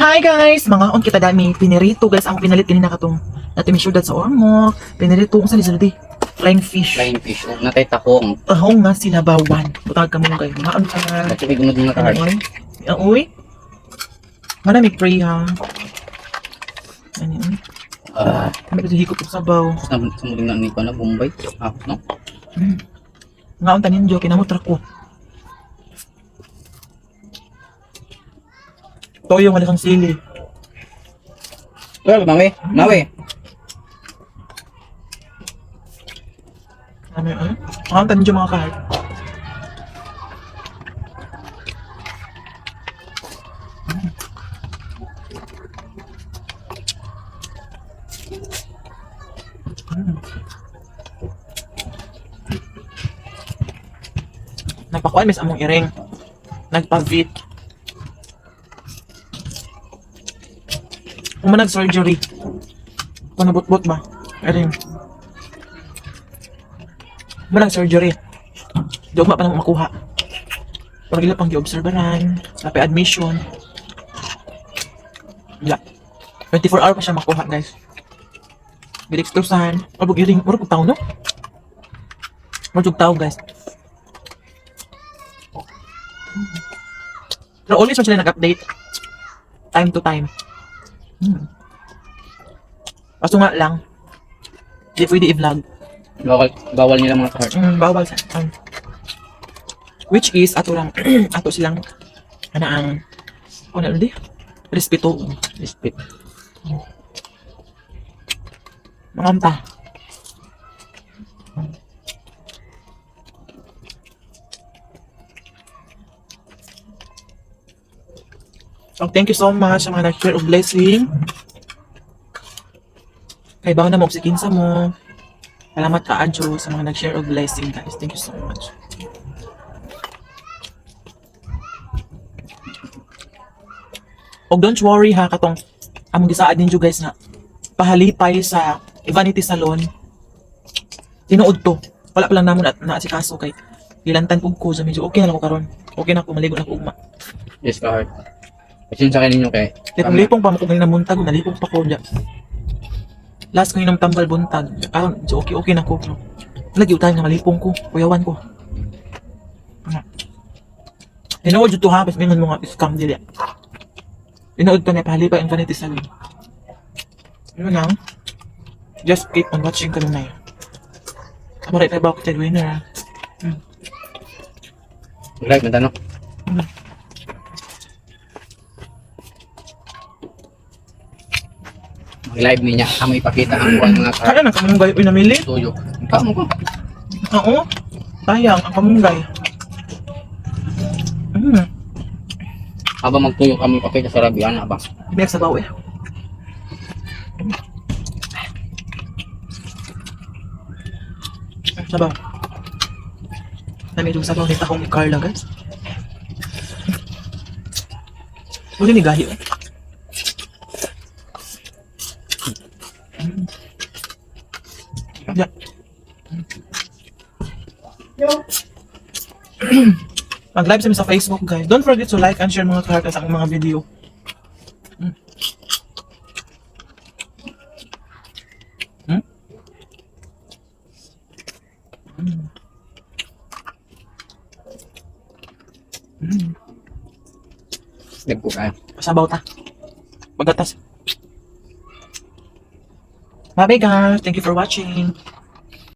Hi guys! Mga on kita dami pinirito guys. Ang pinalit kanina katong natin may syudad sa ormo. Pinirito kung saan di flying fish. Flying fish. O, natay takong. Tahong nga sinabawan. Butag ka mong kayo. Mga ano ka na. At yung mga kahar. Uy. Mana may pray ha. Ano yun? Ano ba hikot sa sabaw? Sa muling na ni ko na Bombay. No? Nga ang tanin jo, kinamutra ko. Toyo nga lang sili. Well, Mawi. Mawi. Ano yun? Nga ang tanin jo mga kahit. Nagpakuan mis among iring. Nagpa-vit. Kung man nag-surgery. Kung nabot-bot ba? Iring. Kung man nag-surgery. Di pa nang makuha. Pag ila pang gi-observeran. Sabi admission. Yeah. 24 hour pa siya makuha guys. Bilikstusan. Mabog iring. Mabog tao no? Mabog tao guys. Pero always man sila nag-update. Time to time. Kaso nga lang, di pwede i-vlog. Bawal nila mga kahar. Bawal sa which is, ato lang, ato silang, ang, ano di? Respeto. Respect. Manganta. So, thank you so much sa mga nag-share of blessing. Kay bawa na mo, sa mo. Salamat ka, Adjo, sa mga nag-share of blessing, guys. Thank you so much. Og don't worry ha, katong among gisaad ninyo guys na pahalipay sa Vanity Salon. Tinuod to. Wala pa lang namon na si kaso kay ilantan pug ko sa medyo okay na lang ko karon. Okay na ako maligo na ko ugma. Yes, kahar. Kasi sa kanin nyo kay. Lipong pa mo kung namuntag, nalipong pa ko niya. Last ko yung tambal buntag. Okay na ko. Lagi tayo nga malipong ko. Kuyawan ko. Hinood yung tuha, mas mingon mo nga scam dili. Hinood ka niya, pahalipay ang Vanity Salon. Yun lang. Just keep on watching ka na yun. Amo rin tayo ba ako tayo winner. Like na tanong. Live niya, kami ipakita ang buwan mga kahar. Kaya na kamunggay ko namili. Tuyo. Kamu ko. Oo. Sayang, ang kamunggay. Aba magtuyo kami ipakita sa rabian na ba? Biyak sa bawi. Sabaw. Namidong sabaw nita kong ni Carla guys. Uli ni Gahi eh. Yeah. Mag-live sa Facebook guys. Don't forget to like and share mga kartas sa akong mga video. Nagko kaya. Sabaw ta. Magatas. Bye bye guys. Thank you for watching.